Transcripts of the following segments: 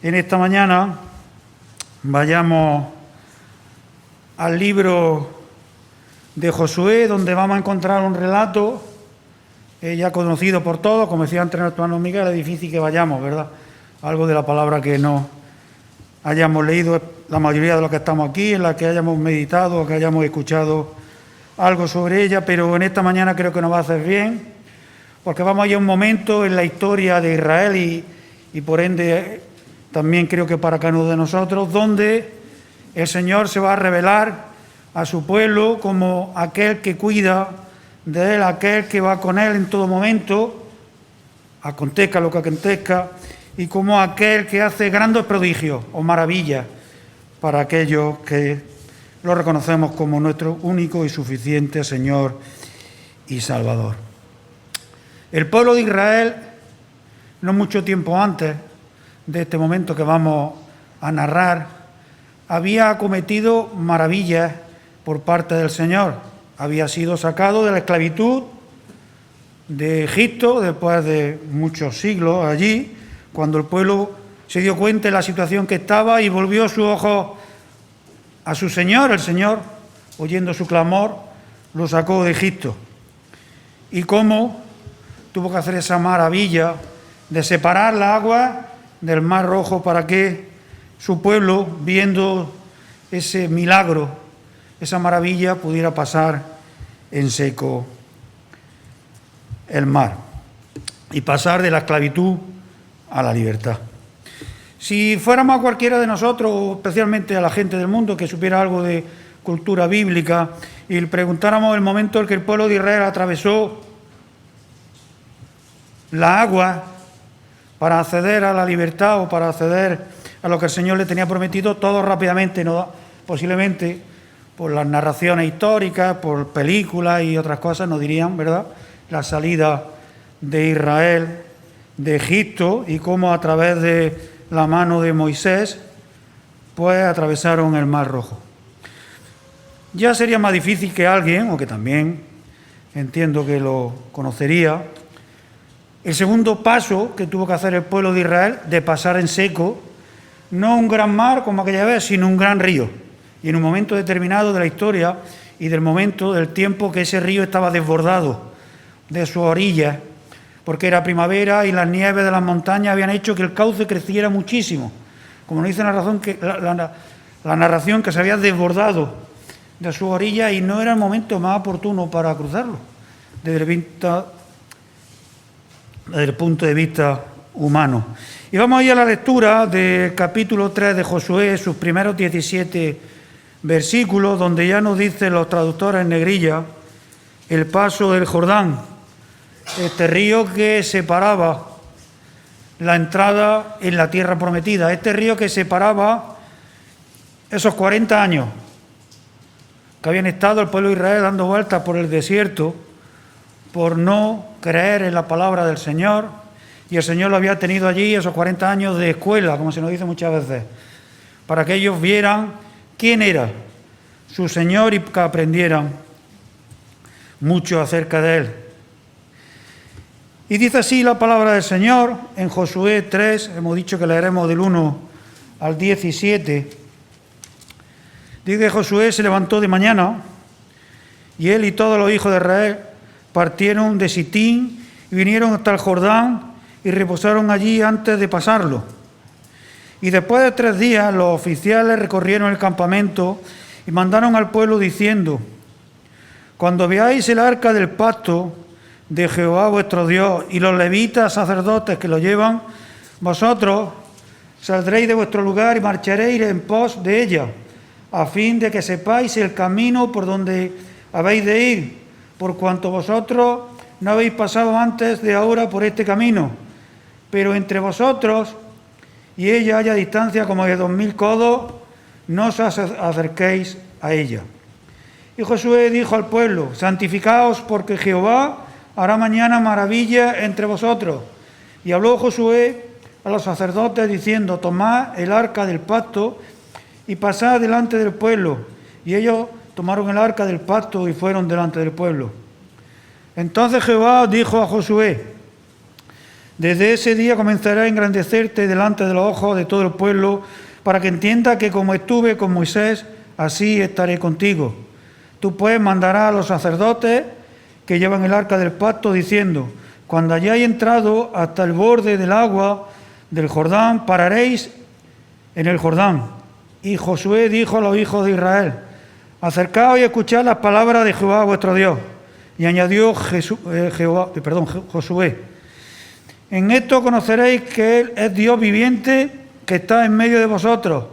en esta mañana vayamos al libro de Josué, donde vamos a encontrar un relato ya conocido por todos, como decía antes nuestro hermano Miguel, es difícil que vayamos, ¿verdad? Algo de la palabra que no hayamos leído la mayoría de los que estamos aquí, en la que hayamos meditado, que hayamos escuchado algo sobre ella, pero en esta mañana creo que nos va a hacer bien, porque vamos a ir a un momento en la historia de Israel y por ende también creo que para cada uno de nosotros, donde el Señor se va a revelar a su pueblo como aquel que cuida de él, aquel que va con él en todo momento, acontezca lo que acontezca, y como aquel que hace grandes prodigios o maravillas para aquellos que lo reconocemos como nuestro único y suficiente Señor y Salvador. El pueblo de Israel, no mucho tiempo antes de este momento que vamos a narrar, había cometido maravillas por parte del Señor. Había sido sacado de la esclavitud de Egipto después de muchos siglos allí, cuando el pueblo se dio cuenta de la situación que estaba y volvió sus ojos a su Señor. El Señor, oyendo su clamor, lo sacó de Egipto. Y cómo tuvo que hacer esa maravilla de separar la agua del Mar Rojo para que su pueblo, viendo ese milagro, esa maravilla, pudiera pasar en seco el mar y pasar de la esclavitud a la libertad. Si fuéramos a cualquiera de nosotros, especialmente a la gente del mundo que supiera algo de cultura bíblica, y le preguntáramos el momento en que el pueblo de Israel atravesó la agua para acceder a la libertad o para acceder a lo que el Señor le tenía prometido, todos rápidamente, posiblemente por las narraciones históricas, por películas y otras cosas, nos dirían, ¿verdad?, la salida de Israel de Egipto y cómo a través de la mano de Moisés, pues atravesaron el Mar Rojo. Ya sería más difícil que alguien, o que también entiendo que lo conocería, el segundo paso que tuvo que hacer el pueblo de Israel, de pasar en seco, no un gran mar como aquella vez, sino un gran río. Y en un momento determinado de la historia y del momento, del tiempo que ese río estaba desbordado de sus orillas, porque era primavera y las nieves de las montañas habían hecho que el cauce creciera muchísimo. Como nos dice la narración, que se había desbordado de sus orillas y no era el momento más oportuno para cruzarlo, desde el punto de vista humano. Y vamos a ir a la lectura del capítulo 3 de Josué, sus primeros 17 versículos, donde ya nos dicen los traductores en negrilla el paso del Jordán, este río que separaba la entrada en la tierra prometida, este río que separaba esos 40 años que habían estado el pueblo de Israel dando vueltas por el desierto por no creer en la palabra del Señor, y el Señor lo había tenido allí esos 40 años de escuela, como se nos dice muchas veces, para que ellos vieran quién era su Señor y que aprendieran mucho acerca de Él. Y dice así la palabra del Señor en Josué 3, hemos dicho que leeremos del 1 al 17. Dice que Josué se levantó de mañana y él y todos los hijos de Israel partieron de Sitín y vinieron hasta el Jordán y reposaron allí antes de pasarlo. Y después de 3 días los oficiales recorrieron el campamento y mandaron al pueblo diciendo: cuando veáis el arca del pacto de Jehová vuestro Dios y los levitas sacerdotes que lo llevan, vosotros saldréis de vuestro lugar y marcharéis en pos de ella, a fin de que sepáis el camino por donde habéis de ir, por cuanto vosotros no habéis pasado antes de ahora por este camino, pero entre vosotros y ella haya distancia como de 2000 codos, no os acerquéis a ella. Y Josué dijo al pueblo: santificaos, porque Jehová hará mañana maravillas entre vosotros. Y habló Josué a los sacerdotes diciendo: tomad el arca del pacto y pasad delante del pueblo. Y ellos tomaron el arca del pacto y fueron delante del pueblo. Entonces Jehová dijo a Josué: Desde ese día comenzaré a engrandecerte delante de los ojos de todo el pueblo, para que entienda que como estuve con Moisés, así estaré contigo. Tú pues mandarás a los sacerdotes que llevan el arca del pacto, diciendo: cuando hayáis entrado hasta el borde del agua del Jordán, pararéis en el Jordán. Y Josué dijo a los hijos de Israel: acercaos y escuchad las palabras de Jehová vuestro Dios. Y añadió Josué: en esto conoceréis que Él es Dios viviente, que está en medio de vosotros,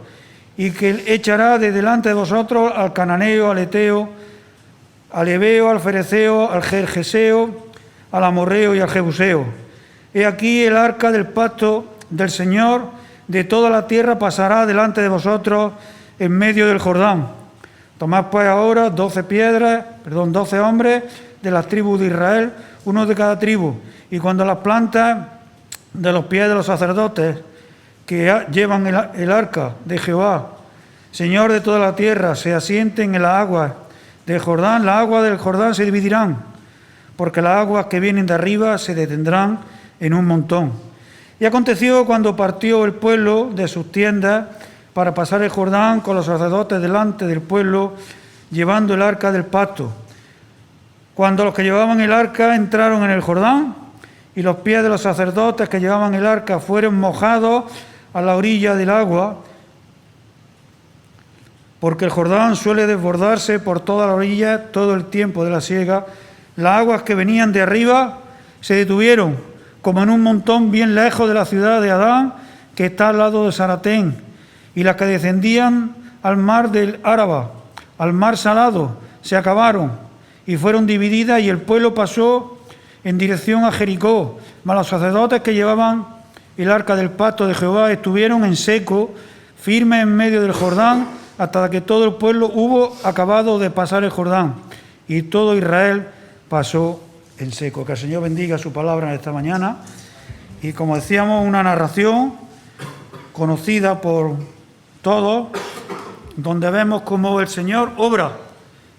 y que Él echará de delante de vosotros al cananeo, al eteo, al heveo, al fereceo, al gergeseo, al amorreo y al jebuseo. He aquí el arca del pacto del Señor de toda la tierra pasará delante de vosotros en medio del Jordán. Tomad pues ahora 12 hombres de las tribus de Israel, uno de cada tribu, y cuando las plantas de los pies de los sacerdotes que llevan el arca de Jehová, Señor de toda la tierra, se asienten en las aguas del Jordán, las aguas del Jordán se dividirán, porque las aguas que vienen de arriba se detendrán en un montón. Y aconteció cuando partió el pueblo de sus tiendas para pasar el Jordán con los sacerdotes delante del pueblo, llevando el arca del pacto. Cuando los que llevaban el arca entraron en el Jordán, y los pies de los sacerdotes que llevaban el arca fueron mojados a la orilla del agua, porque el Jordán suele desbordarse por toda la orilla todo el tiempo de la siega, las aguas que venían de arriba se detuvieron, como en un montón bien lejos de la ciudad de Adán, que está al lado de Saratén, y las que descendían al mar del Áraba, al mar salado, se acabaron, y fueron divididas, y el pueblo pasó en dirección a Jericó. Mas los sacerdotes que llevaban el arca del pacto de Jehová estuvieron en seco, firmes en medio del Jordán, hasta que todo el pueblo hubo acabado de pasar el Jordán, y todo Israel pasó en seco. Que el Señor bendiga su palabra en esta mañana. Y como decíamos, una narración conocida por todos, donde vemos cómo el Señor obra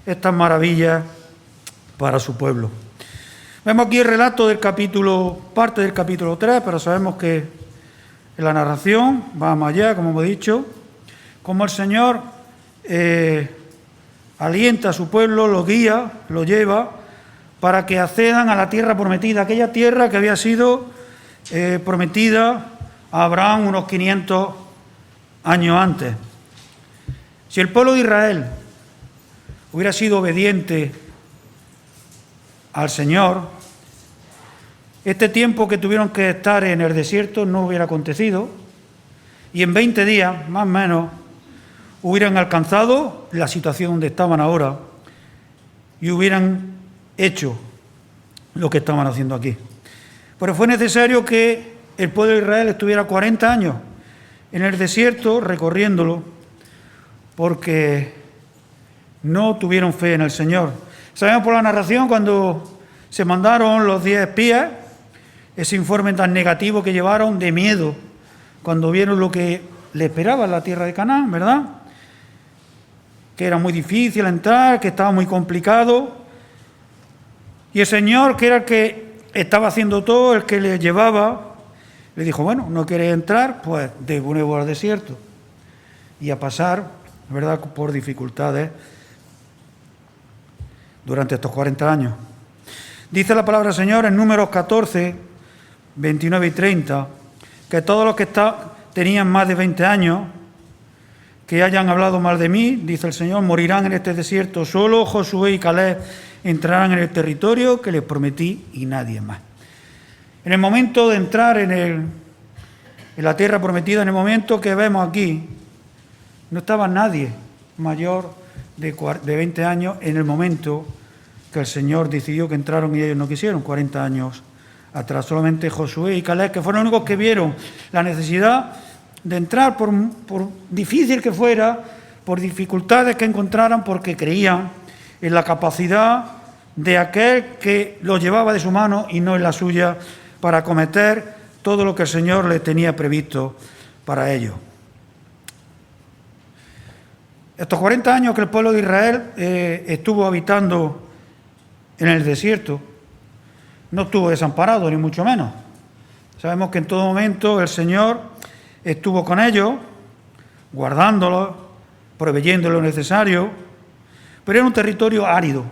estas maravillas para su pueblo. Vemos aquí el relato del capítulo, parte del capítulo 3, pero sabemos que en la narración va más allá, como hemos dicho, cómo el Señor alienta a su pueblo, lo guía, lo lleva, para que accedan a la tierra prometida, aquella tierra que había sido prometida a Abraham unos 500 años antes. Si el pueblo de Israel hubiera sido obediente al Señor, este tiempo que tuvieron que estar en el desierto no hubiera acontecido, y en 20 días, más o menos, hubieran alcanzado la situación donde estaban ahora y hubieran hecho lo que estaban haciendo aquí. Pero fue necesario que el pueblo de Israel estuviera 40 años en el desierto recorriéndolo, porque no tuvieron fe en el Señor. Sabemos por la narración, cuando se mandaron los 10 espías, ese informe tan negativo que llevaron de miedo, cuando vieron lo que le esperaba en la tierra de Canaán, ¿verdad? Que era muy difícil entrar, que estaba muy complicado. Y el Señor, que era el que estaba haciendo todo, el que le llevaba, le dijo: bueno, ¿no quieres entrar? Pues de nuevo al desierto. Y a pasar, ¿verdad?, por dificultades durante estos 40 años. Dice la palabra del Señor en Números 14, 29 y 30, que todos los que tenían más de 20 años, que hayan hablado mal de mí, dice el Señor, morirán en este desierto. Solo Josué y Caleb entrarán en el territorio que les prometí, y nadie más. En el momento de entrar en la tierra prometida, en el momento que vemos aquí, no estaba nadie mayor de 20 años en el momento que el Señor decidió que entraron y ellos no quisieron, 40 años atrás. Solamente Josué y Caleb, que fueron los únicos que vieron la necesidad de entrar, por difícil que fuera, por dificultades que encontraran, porque creían en la capacidad de aquel que los llevaba de su mano y no en la suya, para acometer todo lo que el Señor les tenía previsto para ellos. Estos 40 años que el pueblo de Israel estuvo habitando en el desierto, no estuvo desamparado, ni mucho menos. Sabemos que en todo momento el Señor estuvo con ellos, guardándolos, proveyendo lo necesario, pero era un territorio árido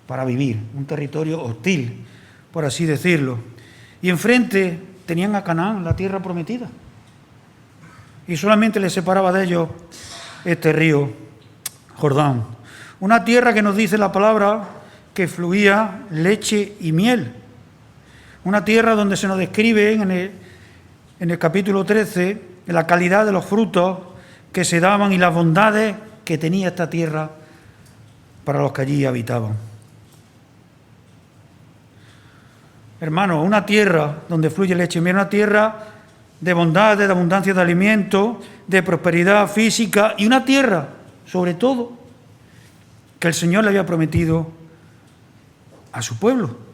para vivir, un territorio hostil, por así decirlo. Y enfrente tenían a Canaán, la tierra prometida, y solamente les separaba de ellos este río Jordán. Una tierra que nos dice la palabra que fluía leche y miel. Una tierra donde se nos describe en el capítulo 13 la calidad de los frutos que se daban y las bondades que tenía esta tierra para los que allí habitaban. Hermanos, una tierra donde fluye leche y miel, una tierra de bondades, de abundancia de alimentos, de prosperidad física, y una tierra, sobre todo, que el Señor le había prometido a su pueblo,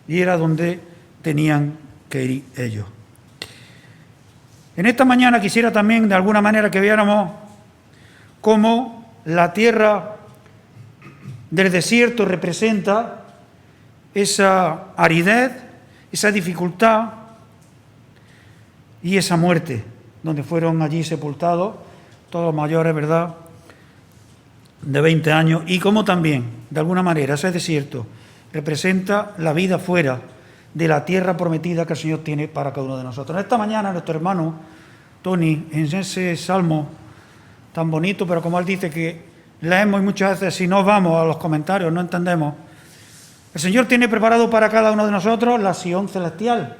y era donde tenían que ir ellos. En esta mañana quisiera también, de alguna manera, que viéramos cómo la tierra del desierto representa esa aridez, esa dificultad y esa muerte, donde fueron allí sepultados todos los mayores, ¿verdad?, de 20 años, y cómo también, de alguna manera, ese desierto representa la vida fuera de la tierra prometida que el Señor tiene para cada uno de nosotros. Esta mañana nuestro hermano Tony, en ese salmo tan bonito, pero como él dice que leemos y muchas veces si no vamos a los comentarios no entendemos, el Señor tiene preparado para cada uno de nosotros la Sión celestial.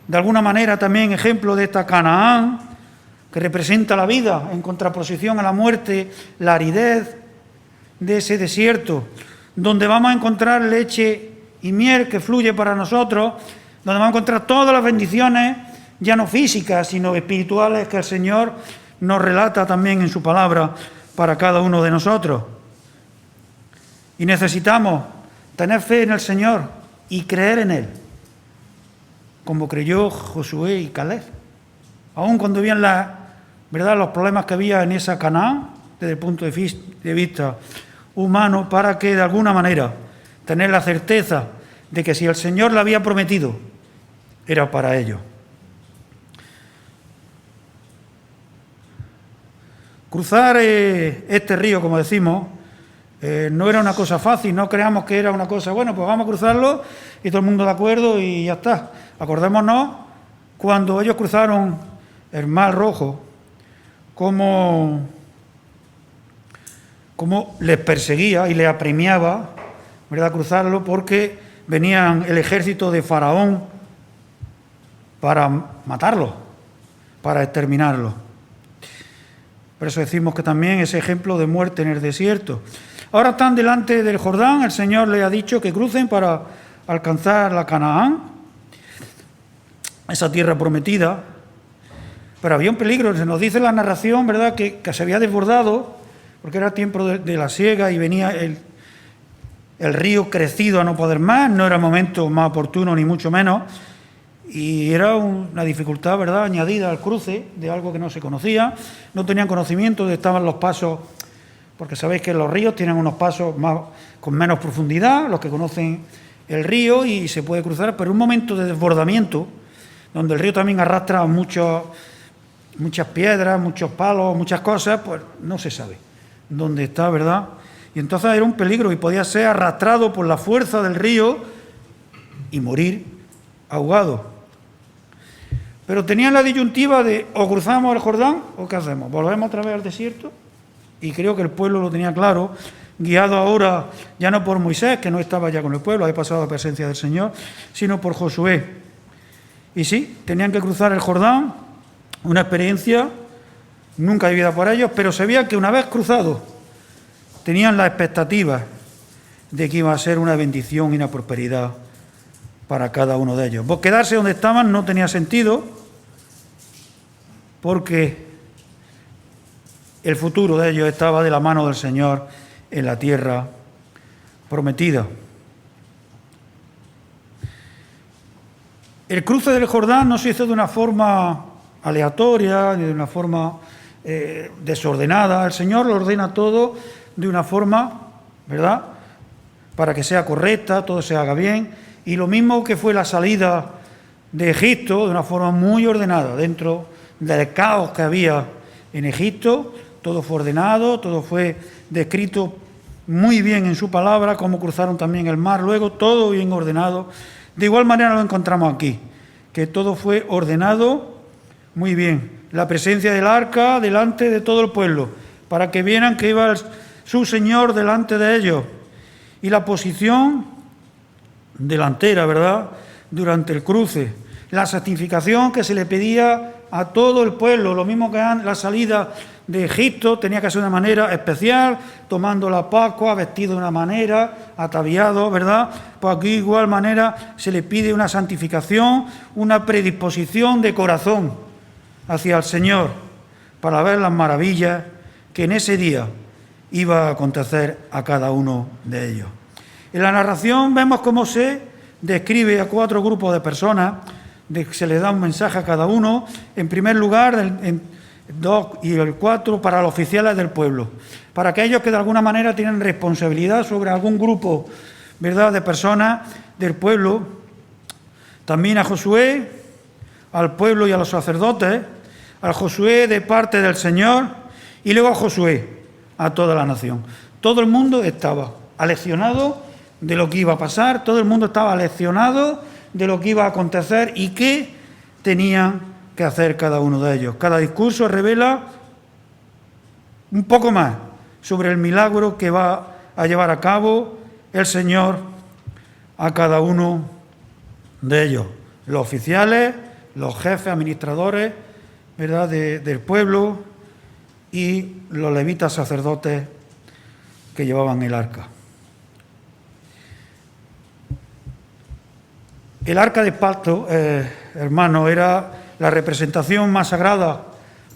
De alguna manera también ejemplo de esta Canaán, que representa la vida en contraposición a la muerte, la aridez de ese desierto, donde vamos a encontrar leche y miel que fluye para nosotros, donde vamos a encontrar todas las bendiciones, ya no físicas, sino espirituales, que el Señor nos relata también en su palabra para cada uno de nosotros. Y necesitamos tener fe en el Señor y creer en Él, como creyó Josué y Caleb. Aun cuando habían los problemas que había en esa Canaán, desde el punto de vista humano, para que de alguna manera tener la certeza de que si el Señor le había prometido, era para ellos. Cruzar este río, como decimos, no era una cosa fácil. No creamos que era una cosa, bueno, pues vamos a cruzarlo y todo el mundo de acuerdo y ya está. Acordémonos cuando ellos cruzaron el Mar Rojo, cómo les perseguía y les apremiaba, ¿verdad?, cruzarlo, porque venían el ejército de Faraón para matarlo, para exterminarlo. Por eso decimos que también es ejemplo de muerte en el desierto. Ahora están delante del Jordán, el Señor les ha dicho que crucen para alcanzar la Canaán, esa tierra prometida, pero había un peligro. Se nos dice la narración, ¿verdad?, que se había desbordado, porque era tiempo de la siega y venía el río crecido a no poder más, no era momento más oportuno ni mucho menos, y era una dificultad, ¿verdad?, añadida al cruce de algo que no se conocía. No tenían conocimiento de estaban los pasos, porque sabéis que los ríos tienen unos pasos con menos profundidad, los que conocen el río, y se puede cruzar, pero un momento de desbordamiento, donde el río también arrastra muchas piedras, muchos palos, muchas cosas, pues no se sabe dónde está, ¿verdad? Y entonces era un peligro y podía ser arrastrado por la fuerza del río y morir ahogado. Pero tenían la disyuntiva de o cruzamos el Jordán o qué hacemos, volvemos otra vez al desierto. Y creo que el pueblo lo tenía claro, guiado ahora ya no por Moisés, que no estaba ya con el pueblo, había pasado a la presencia del Señor, sino por Josué. Y sí, tenían que cruzar el Jordán, una experiencia nunca vivida por ellos, pero se veía que una vez cruzado tenían la expectativa de que iba a ser una bendición y una prosperidad para cada uno de ellos. Pues quedarse donde estaban no tenía sentido, porque el futuro de ellos estaba de la mano del Señor en la tierra prometida. El cruce del Jordán no se hizo de una forma aleatoria, ni de una forma desordenada. El Señor lo ordena todo de una forma, ¿verdad?, para que sea correcta, todo se haga bien, Y lo mismo que fue la salida de Egipto, de una forma muy ordenada, dentro del caos que había en Egipto, todo fue ordenado, todo fue descrito muy bien en su palabra, cómo cruzaron también el mar, luego todo bien ordenado. De igual manera lo encontramos aquí, que todo fue ordenado muy bien. La presencia del arca delante de todo el pueblo, para que vieran que iba su Señor delante de ellos. Y la posición delantera, ¿verdad?, durante el cruce. La santificación que se le pedía a todo el pueblo, lo mismo que la salida de Egipto, tenía que ser de una manera especial, tomando la Pascua, vestido de una manera, ataviado, ¿verdad? Pues aquí de igual manera se le pide una santificación, una predisposición de corazón hacia el Señor, para ver las maravillas que en ese día iba a acontecer a cada uno de ellos. En la narración vemos cómo se describe a 4 grupos de personas, se les da un mensaje a cada uno. En primer lugar, en 2 y el 4, para los oficiales del pueblo, para aquellos que de alguna manera tienen responsabilidad sobre algún grupo, ¿verdad?, de personas del pueblo. También a Josué, al pueblo y a los sacerdotes, al Josué de parte del Señor, y luego a Josué, a toda la nación. Todo el mundo estaba aleccionado de lo que iba a pasar, todo el mundo estaba aleccionado de lo que iba a acontecer y qué tenían que hacer cada uno de ellos. Cada discurso revela un poco más sobre el milagro que va a llevar a cabo el Señor a cada uno de ellos. Los oficiales, los jefes, administradores, ¿verdad?, del pueblo, y los levitas sacerdotes que llevaban el arca. El arca de pacto, hermano, era la representación más sagrada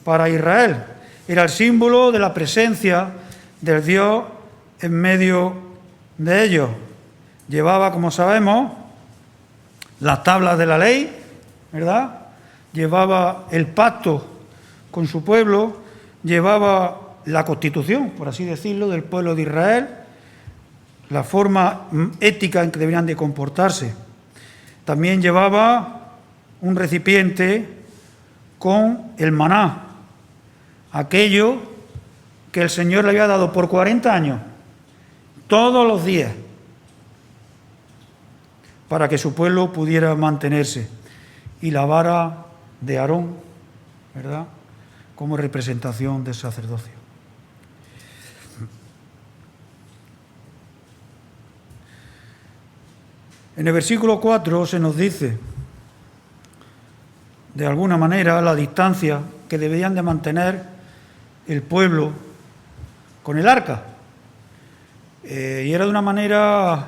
para Israel. Era el símbolo de la presencia del Dios en medio de ellos. Llevaba, como sabemos, las tablas de la ley, ¿verdad? Llevaba el pacto con su pueblo, llevaba la constitución, por así decirlo, del pueblo de Israel, la forma ética en que deberían de comportarse. También llevaba un recipiente con el maná, aquello que el Señor le había dado por 40 años, todos los días, para que su pueblo pudiera mantenerse. Y la vara de Aarón, ¿verdad?, como representación del sacerdocio. En el versículo 4 se nos dice, de alguna manera, la distancia que debían de mantener el pueblo con el arca. Y era de una manera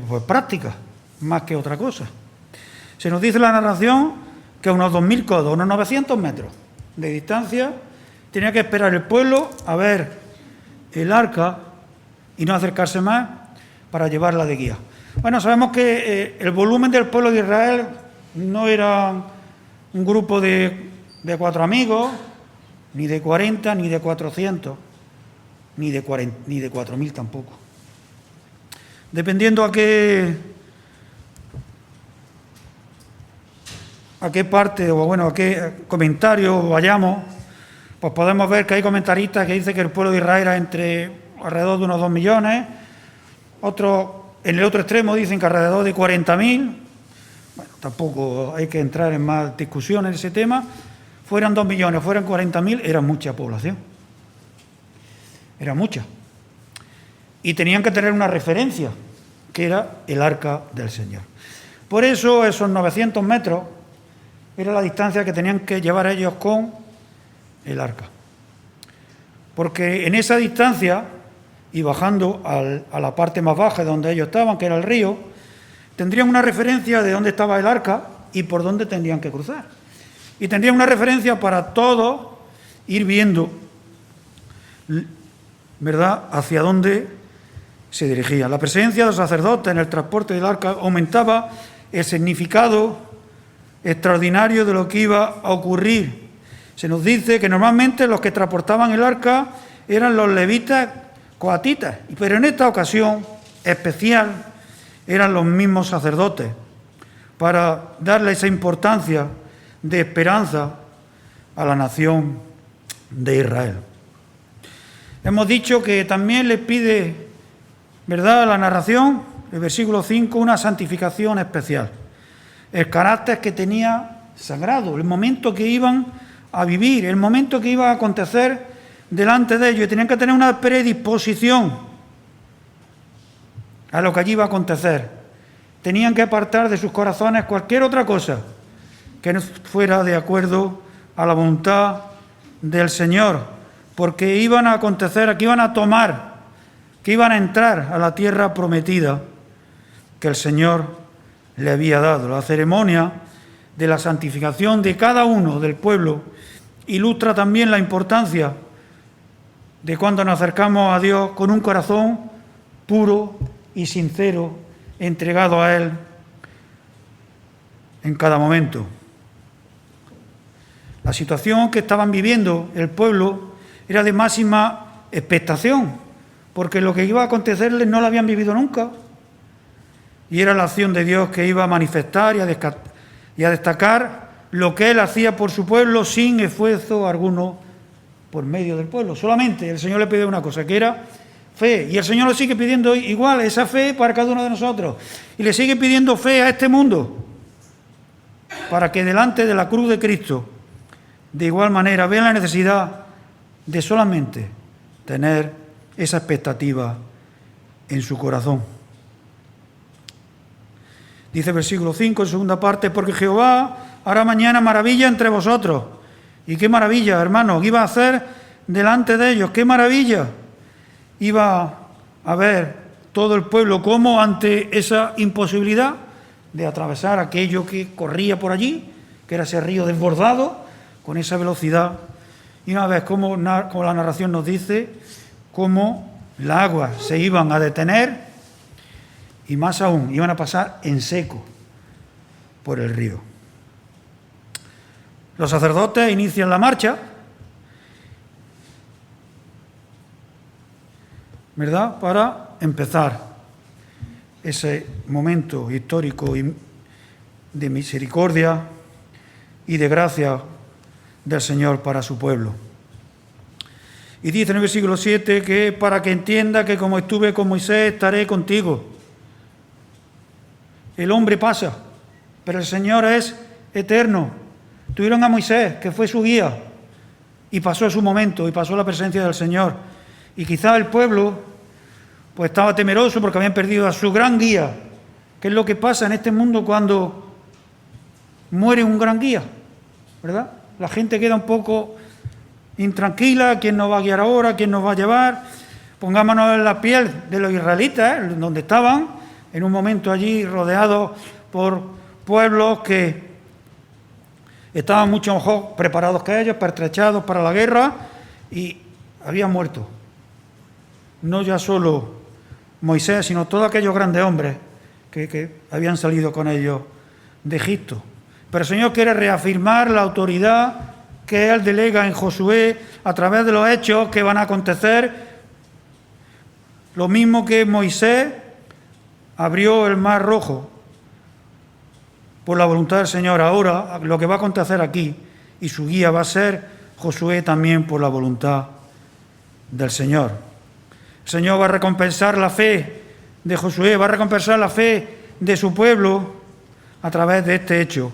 pues práctica, más que otra cosa. Se nos dice en la narración que a unos 2.000 codos, unos 900 metros de distancia, tenía que esperar el pueblo a ver el arca y no acercarse más para llevarla de guía. Bueno, sabemos que el volumen del pueblo de Israel no era un grupo de 4 amigos, ni de 40, ni de 400, ni de 4.000 tampoco. Dependiendo a qué parte, o bueno, a qué comentario vayamos, pues podemos ver que hay comentaristas que dicen que el pueblo de Israel era alrededor de unos 2 millones, otros en el otro extremo dicen que alrededor de 40.000, bueno, tampoco hay que entrar en más discusiones en ese tema, fueran 2 millones, fueran 40.000, era mucha población, era mucha. Y tenían que tener una referencia, que era el arca del Señor. Por eso esos 900 metros era la distancia que tenían que llevar ellos con el arca. Porque en esa distancia, y bajando a la parte más baja de donde ellos estaban, que era el río, tendrían una referencia de dónde estaba el arca y por dónde tendrían que cruzar. Y tendrían una referencia para todos ir viendo, ¿verdad?, hacia dónde se dirigían. La presencia de los sacerdotes en el transporte del arca aumentaba el significado extraordinario de lo que iba a ocurrir. Se nos dice que normalmente los que transportaban el arca eran los levitas coatitas, pero en esta ocasión especial eran los mismos sacerdotes, para darle esa importancia de esperanza a la nación de Israel. Hemos dicho que también les pide, ¿verdad?, la narración, el versículo 5, una santificación especial. El carácter que tenía sagrado, el momento que iban a vivir, el momento que iba a acontecer delante de ellos, y tenían que tener una predisposición a lo que allí iba a acontecer. Tenían que apartar de sus corazones cualquier otra cosa que no fuera de acuerdo a la voluntad del Señor, porque iban a acontecer, que iban a tomar, que iban a entrar a la tierra prometida que el Señor le había dado. La ceremonia de la santificación de cada uno del pueblo ilustra también la importancia de cuando nos acercamos a Dios con un corazón puro y sincero, entregado a Él en cada momento. La situación que estaban viviendo el pueblo era de máxima expectación, porque lo que iba a acontecerles no lo habían vivido nunca, y era la acción de Dios que iba a manifestar y a destacar lo que Él hacía por su pueblo sin esfuerzo alguno por medio del pueblo. Solamente el Señor le pidió una cosa, que era fe, y el Señor le sigue pidiendo igual esa fe para cada uno de nosotros, y le sigue pidiendo fe a este mundo, para que delante de la cruz de Cristo, de igual manera, vean la necesidad de solamente tener esa expectativa en su corazón. Dice el versículo 5, en segunda parte, porque Jehová hará mañana maravilla entre vosotros. ¿Y qué maravilla, hermanos, iba a hacer delante de ellos? ¡Qué maravilla! Iba a ver todo el pueblo como ante esa imposibilidad de atravesar aquello que corría por allí, que era ese río desbordado, con esa velocidad. Y una vez, como la narración nos dice, cómo las aguas se iban a detener y más aún, iban a pasar en seco por el río. Los sacerdotes inician la marcha, ¿verdad?, para empezar ese momento histórico de misericordia y de gracia del Señor para su pueblo. Y dice en el versículo 7 que para que entienda que como estuve con Moisés, estaré contigo. El hombre pasa, pero el Señor es eterno. Tuvieron a Moisés, que fue su guía, y pasó su momento, y pasó la presencia del Señor. Y quizá el pueblo pues estaba temeroso porque habían perdido a su gran guía. ¿Qué es lo que pasa en este mundo cuando muere un gran guía? ¿Verdad? La gente queda un poco intranquila, ¿quién nos va a guiar ahora? ¿Quién nos va a llevar? Pongámonos en la piel de los israelitas, donde estaban, en un momento allí rodeados por pueblos que estaban mucho mejor preparados que ellos, pertrechados para la guerra, y habían muerto. No ya solo Moisés, sino todos aquellos grandes hombres que habían salido con ellos de Egipto. Pero el Señor quiere reafirmar la autoridad que Él delega en Josué a través de los hechos que van a acontecer. Lo mismo que Moisés abrió el mar rojo por la voluntad del Señor. Ahora lo que va a acontecer aquí, y su guía va a ser Josué también por la voluntad del Señor. El Señor va a recompensar la fe de Josué, va a recompensar la fe de su pueblo a través de este hecho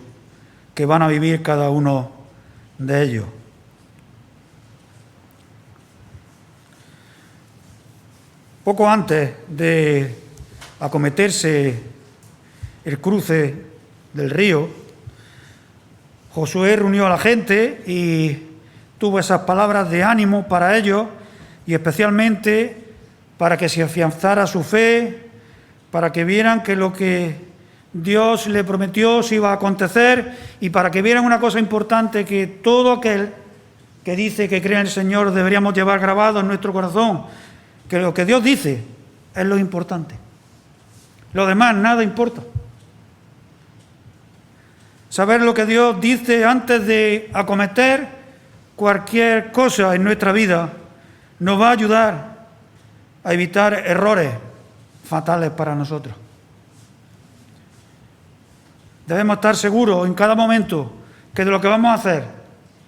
que van a vivir cada uno de ellos. Poco antes de acometerse el cruce del río, Josué reunió a la gente y tuvo esas palabras de ánimo para ellos, y especialmente para que se afianzara su fe, para que vieran que lo que Dios le prometió se iba a acontecer, y para que vieran una cosa importante, que todo aquel que dice que cree en el Señor deberíamos llevar grabado en nuestro corazón, que lo que Dios dice es lo importante. Lo demás nada importa. Saber lo que Dios dice antes de acometer cualquier cosa en nuestra vida nos va a ayudar a evitar errores fatales para nosotros. Debemos estar seguros en cada momento que de lo que vamos a hacer,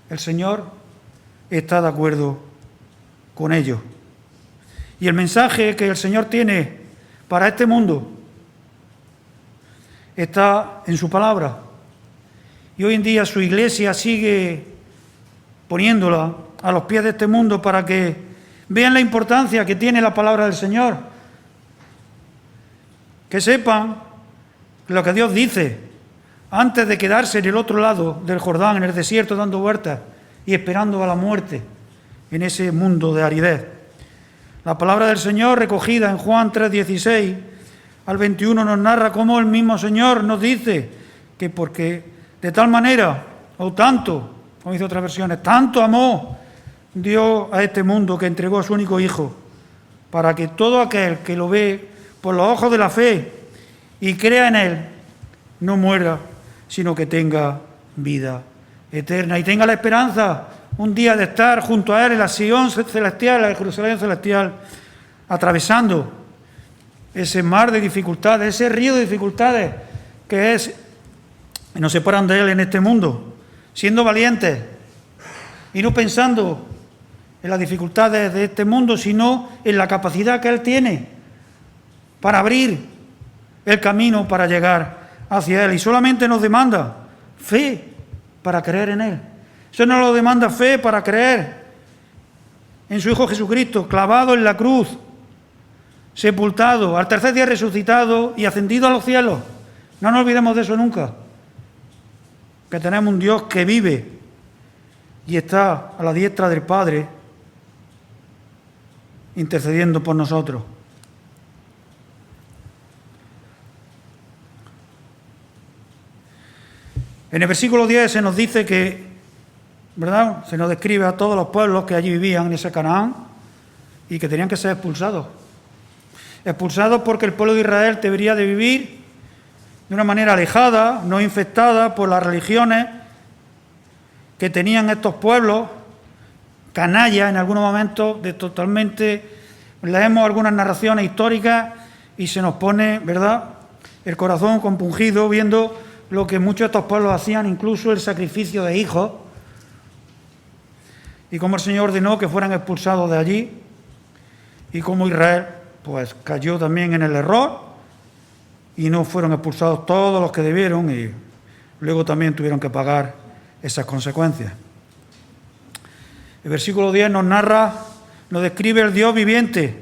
el Señor está de acuerdo con ello. Y el mensaje que el Señor tiene para este mundo está en su palabra. Y hoy en día su Iglesia sigue poniéndola a los pies de este mundo para que vean la importancia que tiene la palabra del Señor. Que sepan lo que Dios dice antes de quedarse en el otro lado del Jordán, en el desierto, dando vueltas y esperando a la muerte en ese mundo de aridez. La palabra del Señor, recogida en Juan 3:16 al 21, nos narra cómo el mismo Señor nos dice que porque de tal manera, o tanto, como dice otras versiones, tanto amó Dios a este mundo que entregó a su único Hijo, para que todo aquel que lo ve por los ojos de la fe y crea en Él, no muera, sino que tenga vida eterna y tenga la esperanza un día de estar junto a Él en la Sion celestial, en la Jerusalén celestial, atravesando ese mar de dificultades, ese río de dificultades que nos separan de Él en este mundo, siendo valientes y no pensando en las dificultades de este mundo, sino en la capacidad que Él tiene para abrir el camino para llegar hacia Él. Y solamente nos demanda fe para creer en Él. Eso no lo demanda fe para creer en su Hijo Jesucristo, clavado en la cruz, sepultado, al tercer día resucitado y ascendido a los cielos. No nos olvidemos de eso nunca, que tenemos un Dios que vive y está a la diestra del Padre intercediendo por nosotros. En el versículo 10 se nos dice que, ¿verdad?, se nos describe a todos los pueblos que allí vivían en ese Canaán y que tenían que ser expulsados. Expulsados porque el pueblo de Israel debería de vivir de una manera alejada, no infectada por las religiones que tenían estos pueblos, canallas en algunos momentos, de totalmente, leemos algunas narraciones históricas y se nos pone, ¿verdad?, el corazón compungido viendo lo que muchos de estos pueblos hacían, incluso el sacrificio de hijos, y cómo el Señor ordenó que fueran expulsados de allí, y cómo Israel pues cayó también en el error y no fueron expulsados todos los que debieron y luego también tuvieron que pagar esas consecuencias. El versículo 10 nos narra, nos describe el Dios viviente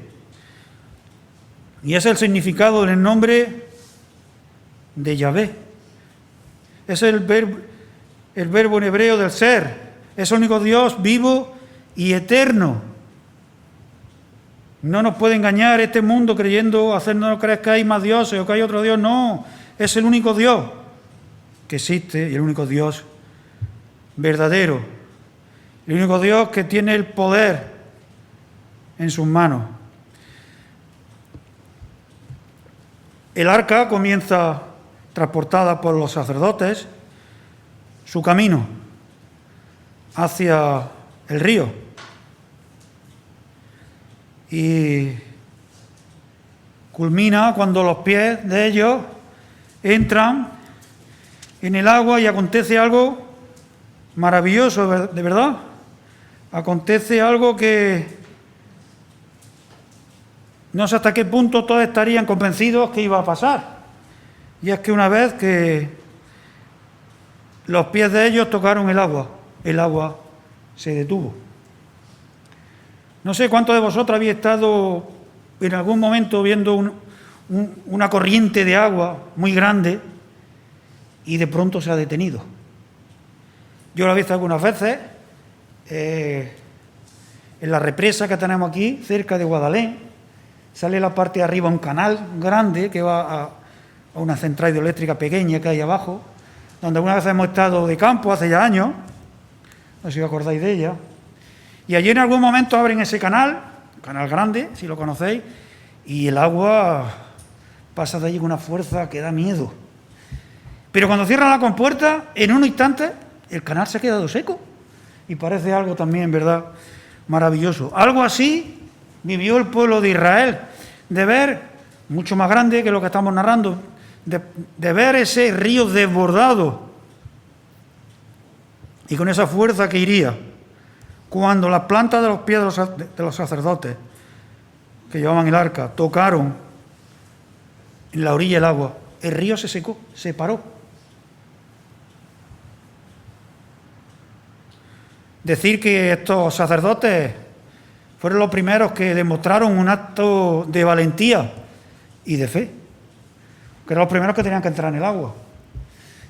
y es el significado del nombre de Yahvé. Es el verbo en hebreo del ser. Es el único Dios vivo y eterno. No nos puede engañar este mundo creyendo, hacernos creer que hay más dioses o que hay otro Dios. No, es el único Dios que existe y el único Dios verdadero. El único Dios que tiene el poder en sus manos. El arca comienza transportada por los sacerdotes su camino hacia el río y culmina cuando los pies de ellos entran en el agua y acontece algo maravilloso, de verdad. Acontece algo que no sé hasta qué punto todos estarían convencidos que iba a pasar. Y es que una vez que los pies de ellos tocaron el agua se detuvo. No sé cuántos de vosotros habéis estado en algún momento viendo una corriente de agua muy grande y de pronto se ha detenido. Yo lo he visto algunas veces en la represa que tenemos aquí, cerca de Guadalén. Sale la parte de arriba un canal grande que va a una central hidroeléctrica pequeña que hay abajo, donde alguna vez hemos estado de campo hace ya años, no sé si os acordáis de ella, y allí en algún momento abren ese canal grande, si lo conocéis, y el agua pasa de allí con una fuerza que da miedo. Pero cuando cierran la compuerta, en un instante, el canal se ha quedado seco, y parece algo también, ¿verdad?, maravilloso. Algo así vivió el pueblo de Israel, de ver, mucho más grande que lo que estamos narrando, de ver ese río desbordado y con esa fuerza que iría cuando las plantas de los pies de los sacerdotes que llevaban el arca tocaron en la orilla del agua, el río se secó, se paró. Decir que estos sacerdotes fueron los primeros que demostraron un acto de valentía y de fe, que eran los primeros que tenían que entrar en el agua.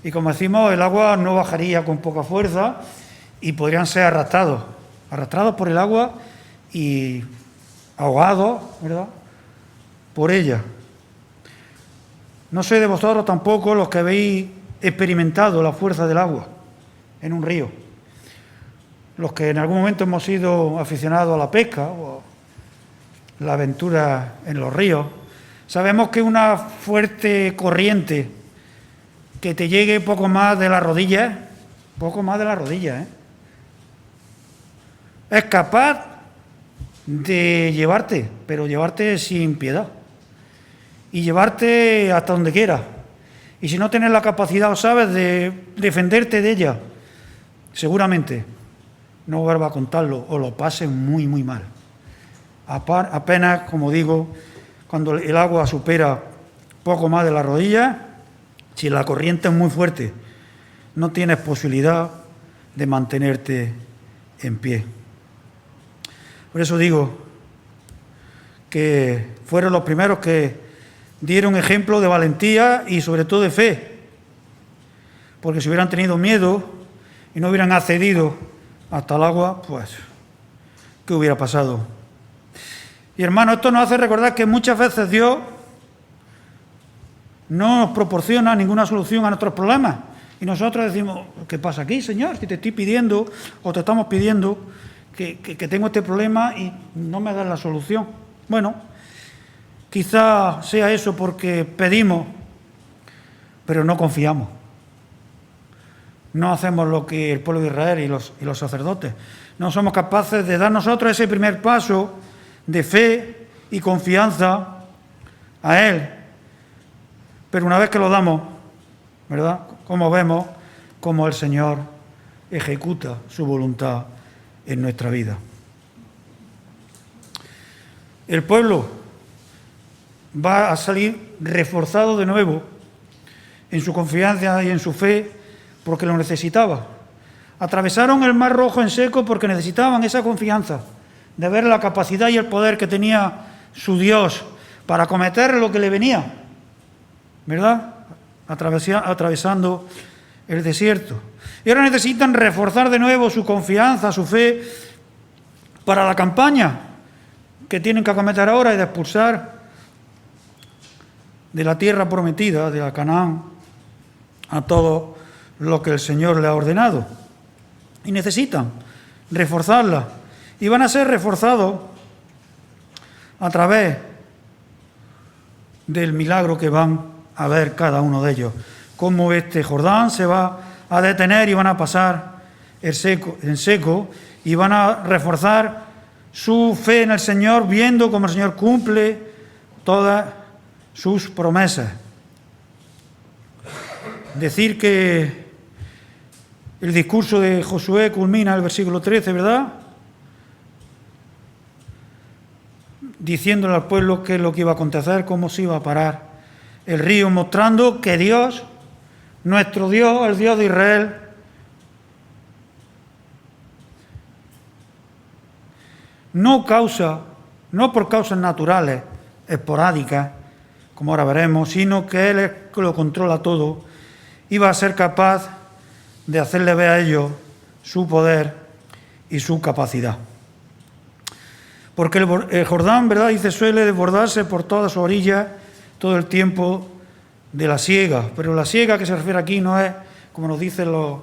Y como decimos, el agua no bajaría con poca fuerza y podrían ser arrastrados por el agua y ahogados, ¿verdad?, por ella. No sois de vosotros tampoco los que habéis experimentado la fuerza del agua en un río. Los que en algún momento hemos sido aficionados a la pesca o la aventura en los ríos, sabemos que una fuerte corriente que te llegue poco más de la rodilla, es capaz de llevarte, pero llevarte sin piedad y llevarte hasta donde quieras. Y si no tienes la capacidad o sabes de defenderte de ella, seguramente no vuelva a contarlo o lo pases muy, muy mal. Apenas, como digo, cuando el agua supera poco más de la rodilla, si la corriente es muy fuerte, no tienes posibilidad de mantenerte en pie. Por eso digo que fueron los primeros que dieron ejemplo de valentía y sobre todo de fe, porque si hubieran tenido miedo y no hubieran accedido hasta el agua, pues, ¿qué hubiera pasado? Y hermano, esto nos hace recordar que muchas veces Dios no nos proporciona ninguna solución a nuestros problemas. Y nosotros decimos, ¿qué pasa aquí, Señor? Si te estoy pidiendo o te estamos pidiendo que tengo este problema y no me das la solución. Bueno, quizá sea eso porque pedimos, pero no confiamos. No hacemos lo que el pueblo de Israel y los sacerdotes. No somos capaces de dar nosotros ese primer paso de fe y confianza a Él. Pero una vez que lo damos, ¿verdad?, como vemos cómo el Señor ejecuta su voluntad en nuestra vida. El pueblo va a salir reforzado de nuevo en su confianza y en su fe porque lo necesitaba. Atravesaron el Mar Rojo en seco porque necesitaban esa confianza de ver la capacidad y el poder que tenía su Dios para acometer lo que le venía, ¿verdad?, atravesando el desierto. Y ahora necesitan reforzar de nuevo su confianza, su fe, para la campaña que tienen que acometer ahora y de expulsar de la tierra prometida, de la Canaán, a todo lo que el Señor le ha ordenado. Y necesitan reforzarla. Y van a ser reforzados a través del milagro que van a ver cada uno de ellos. Cómo este Jordán se va a detener y van a pasar en seco y van a reforzar su fe en el Señor, viendo cómo el Señor cumple todas sus promesas. Decir que el discurso de Josué culmina en el versículo 13, ¿verdad?, diciéndole al pueblo qué es lo que iba a acontecer, cómo se iba a parar el río, mostrando que Dios, nuestro Dios, el Dios de Israel, no por causas naturales, esporádicas, como ahora veremos, sino que Él es que lo controla todo, iba a ser capaz de hacerle ver a ellos su poder y su capacidad. Porque el Jordán, ¿verdad?, dice, suele desbordarse por toda su orilla todo el tiempo de la siega. Pero la siega que se refiere aquí no es, como nos dicen los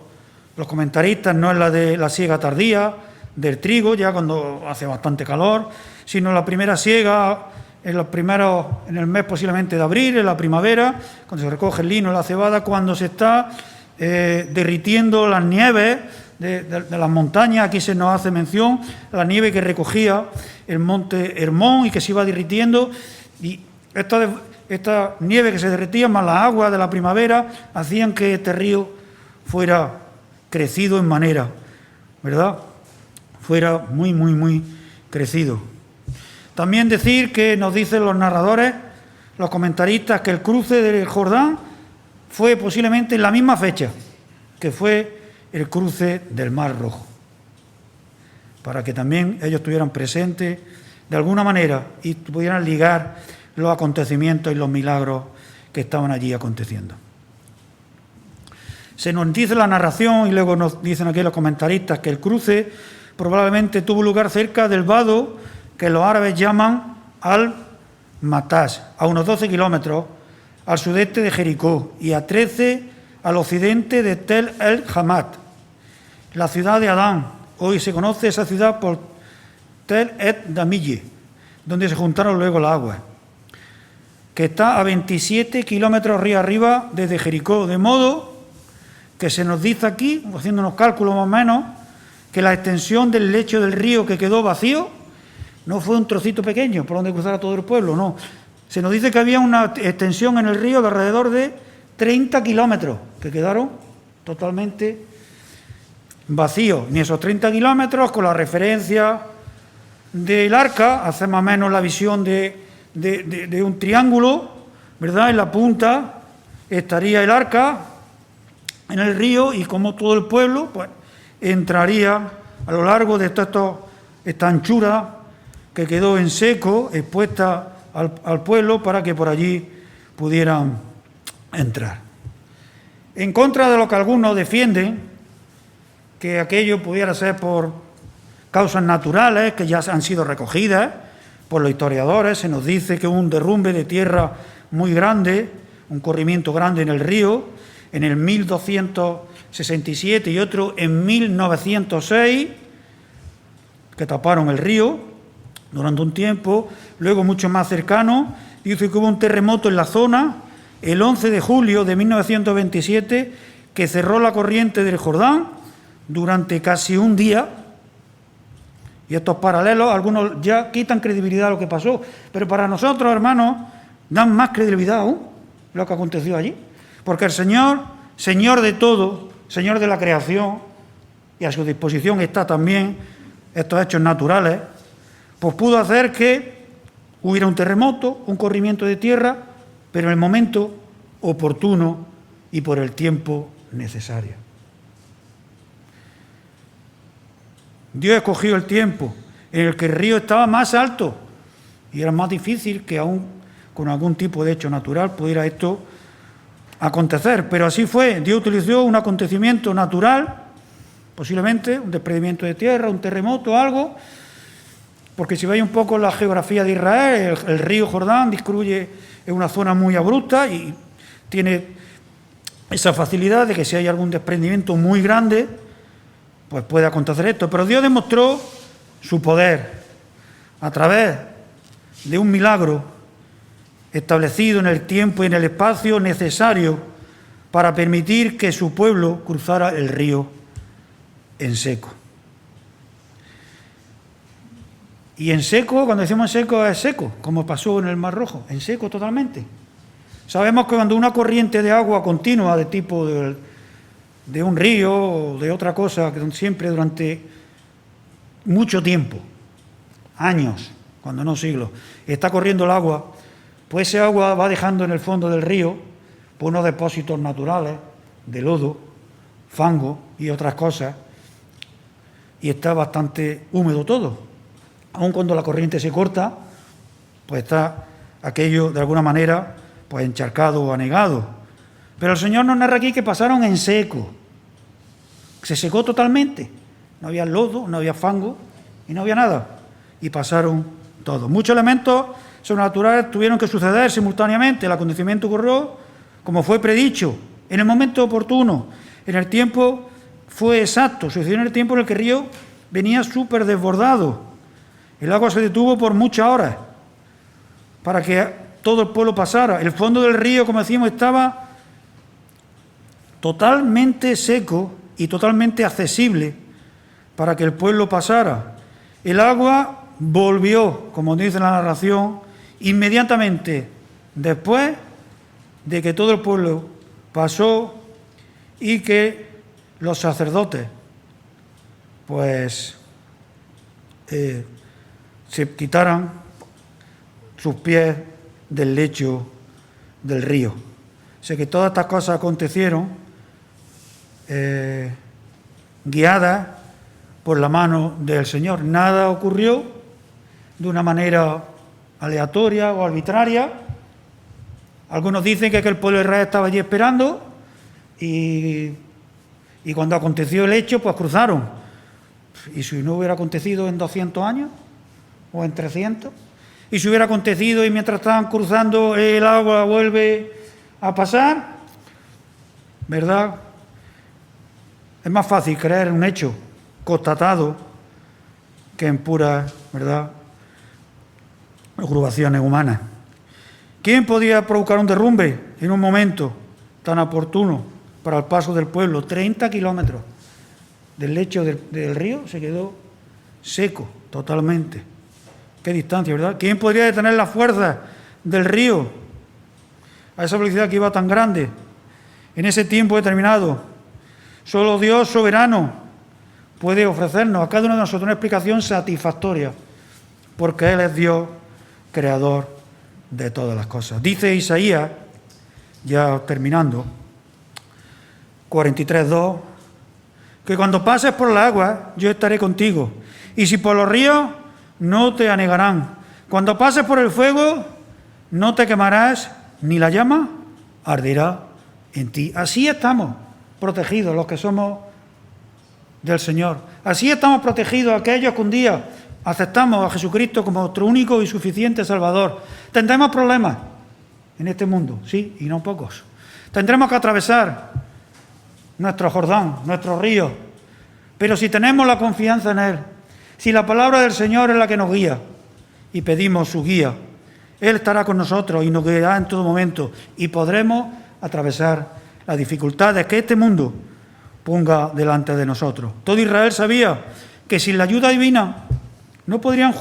comentaristas, no es la de la siega tardía del trigo, ya cuando hace bastante calor, sino la primera siega en el mes posiblemente de abril, en la primavera, cuando se recoge el lino y la cebada, cuando se está derritiendo las nieves de las montañas. Aquí se nos hace mención a la nieve que recogía el monte Hermón y que se iba derritiendo. Y esto esta nieve que se derretía, más las aguas de la primavera, hacían que este río fuera crecido en manera, ¿verdad? Fuera muy, muy, muy crecido. También decir que nos dicen los narradores, los comentaristas, que el cruce del Jordán fue posiblemente en la misma fecha que fue el cruce del Mar Rojo, para que también ellos estuvieran presentes de alguna manera y pudieran ligar los acontecimientos y los milagros que estaban allí aconteciendo. Se nos dice la narración, y luego nos dicen aquí los comentaristas, que el cruce probablemente tuvo lugar cerca del vado que los árabes llaman Al-Matash, a unos 12 kilómetros al sudeste de Jericó y a 13 al occidente de Tel el-Hamad, la ciudad de Adán. Hoy se conoce esa ciudad por Tel et-Damille, donde se juntaron luego las aguas, que está a 27 kilómetros río arriba desde Jericó, de modo que se nos dice aquí, haciendo unos cálculos más o menos, que la extensión del lecho del río que quedó vacío no fue un trocito pequeño por donde cruzara todo el pueblo, no. Se nos dice que había una extensión en el río de alrededor de 30 kilómetros que quedaron totalmente vacíos. Ni esos 30 kilómetros, con la referencia del arca, hace más o menos la visión de un triángulo, ¿verdad? En la punta estaría el arca en el río y como todo el pueblo pues entraría a lo largo de esta anchura que quedó en seco, expuesta al pueblo para que por allí pudieran entrar. En contra de lo que algunos defienden, que aquello pudiera ser por causas naturales que ya han sido recogidas por los historiadores, se nos dice que hubo un derrumbe de tierra muy grande, un corrimiento grande en el río, en el 1267 y otro en 1906, que taparon el río durante un tiempo. Luego, mucho más cercano, dice que hubo un terremoto en la zona el 11 de julio de 1927 que cerró la corriente del Jordán durante casi un día. Y estos paralelos, algunos ya quitan credibilidad a lo que pasó, pero para nosotros, hermanos, dan más credibilidad aún lo que aconteció allí. Porque el Señor, Señor de todo, Señor de la creación, y a su disposición está también estos hechos naturales, pues pudo hacer que hubiera un terremoto, un corrimiento de tierra, pero en el momento oportuno y por el tiempo necesario. Dios escogió el tiempo en el que el río estaba más alto y era más difícil que aún con algún tipo de hecho natural pudiera esto acontecer, pero así fue. Dios utilizó un acontecimiento natural, posiblemente un desprendimiento de tierra, un terremoto, algo, porque si veis un poco la geografía de Israel, el río Jordán discurre en una zona muy abrupta y tiene esa facilidad de que si hay algún desprendimiento muy grande, pues puede acontecer esto. Pero Dios demostró su poder a través de un milagro establecido en el tiempo y en el espacio necesario para permitir que su pueblo cruzara el río en seco. Y en seco, cuando decimos en seco, es seco, como pasó en el Mar Rojo, en seco totalmente. Sabemos que cuando una corriente de agua continua de tipo de un río o de otra cosa, que siempre durante mucho tiempo, años, cuando no siglos, está corriendo el agua, pues ese agua va dejando en el fondo del río por unos depósitos naturales de lodo, fango y otras cosas, y está bastante húmedo todo. Aun cuando la corriente se corta, pues está aquello de alguna manera pues encharcado o anegado. Pero el Señor nos narra aquí que pasaron en seco. Se secó totalmente. No había lodo, no había fango y no había nada. Y pasaron todos. Muchos elementos sobrenaturales tuvieron que suceder simultáneamente. El acontecimiento ocurrió como fue predicho, en el momento oportuno, en el tiempo fue exacto. Sucedió en el tiempo en el que el río venía súper desbordado. El agua se detuvo por muchas horas para que todo el pueblo pasara. El fondo del río, como decimos, estaba totalmente seco y totalmente accesible para que el pueblo pasara. El agua volvió, como dice la narración, inmediatamente después de que todo el pueblo pasó y que los sacerdotes pues se quitaran sus pies del lecho del río. O sea que todas estas cosas acontecieron guiadas por la mano del Señor. Nada ocurrió de una manera aleatoria o arbitraria. Algunos dicen que el pueblo de Israel estaba allí esperando y cuando aconteció el hecho, pues cruzaron. ¿Y si no hubiera acontecido en 200 años? ¿O en 300? ¿Y si hubiera acontecido y mientras estaban cruzando el agua vuelve a pasar? ¿Verdad? Es más fácil creer en un hecho constatado que en puras, ¿verdad?, agrupaciones humanas. ¿Quién podía provocar un derrumbe en un momento tan oportuno para el paso del pueblo? 30 kilómetros del lecho del río se quedó seco totalmente. Qué distancia, ¿verdad? ¿Quién podría detener la fuerza del río a esa velocidad que iba tan grande en ese tiempo determinado? Solo Dios soberano puede ofrecernos a cada uno de nosotros una explicación satisfactoria, porque Él es Dios, creador de todas las cosas. Dice Isaías, ya terminando, 43:2, que cuando pases por la agua, yo estaré contigo, y si por los ríos, no te anegarán. Cuando pases por el fuego, no te quemarás, ni la llama arderá en ti. Así estamos protegidos los que somos del Señor. Así estamos protegidos aquellos que un día aceptamos a Jesucristo como nuestro único y suficiente Salvador. Tendremos problemas en este mundo, sí, y no pocos. Tendremos que atravesar nuestro Jordán, nuestros ríos, pero si tenemos la confianza en Él, si la palabra del Señor es la que nos guía y pedimos su guía, Él estará con nosotros y nos guiará en todo momento y podremos atravesar las dificultades que este mundo ponga delante de nosotros. Todo Israel sabía que sin la ayuda divina no podrían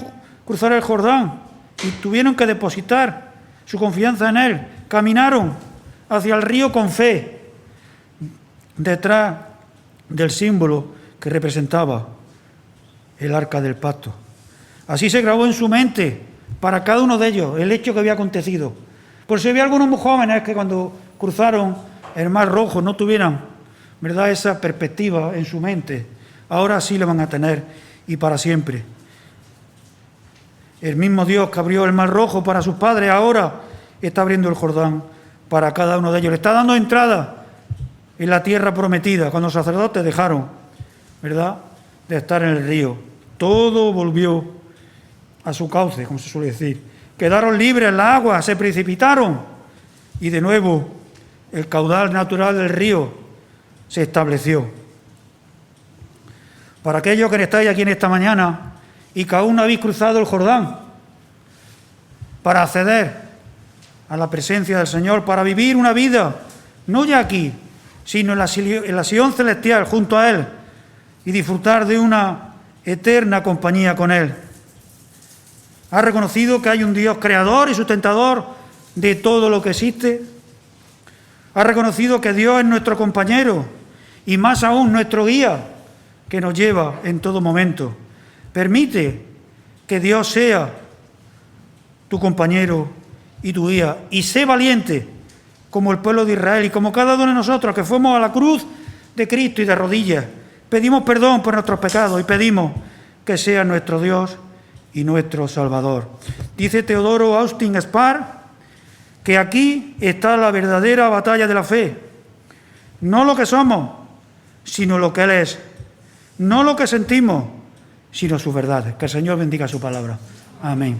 cruzar el Jordán y tuvieron que depositar su confianza en Él. Caminaron hacia el río con fe, detrás del símbolo que representaba el arca del pacto. Así se grabó en su mente para cada uno de ellos el hecho que había acontecido. Por si había algunos muy jóvenes que cuando cruzaron el Mar Rojo no tuvieran, ¿verdad?, esa perspectiva en su mente, ahora sí la van a tener y para siempre. El mismo Dios que abrió el Mar Rojo para sus padres ahora está abriendo el Jordán para cada uno de ellos. Le está dando entrada en la tierra prometida cuando los sacerdotes dejaron, ¿verdad?, de estar en el río. Todo volvió a su cauce, como se suele decir. Quedaron libres en la agua, se precipitaron y de nuevo el caudal natural del río se estableció. Para aquellos que estáis aquí en esta mañana y que aún no habéis cruzado el Jordán para acceder a la presencia del Señor, para vivir una vida, no ya aquí, sino en la Sion celestial junto a Él y disfrutar de una eterna compañía con Él. ¿Has reconocido que hay un Dios creador y sustentador de todo lo que existe? ¿Has reconocido que Dios es nuestro compañero y más aún nuestro guía que nos lleva en todo momento? Permite que Dios sea tu compañero y tu guía y sé valiente como el pueblo de Israel y como cada uno de nosotros que fuimos a la cruz de Cristo y de rodillas. Pedimos perdón por nuestros pecados y pedimos que sea nuestro Dios y nuestro Salvador. Dice Teodoro Austin Spar que aquí está la verdadera batalla de la fe. No lo que somos, sino lo que Él es. No lo que sentimos, sino sus verdades. Que el Señor bendiga su palabra. Amén.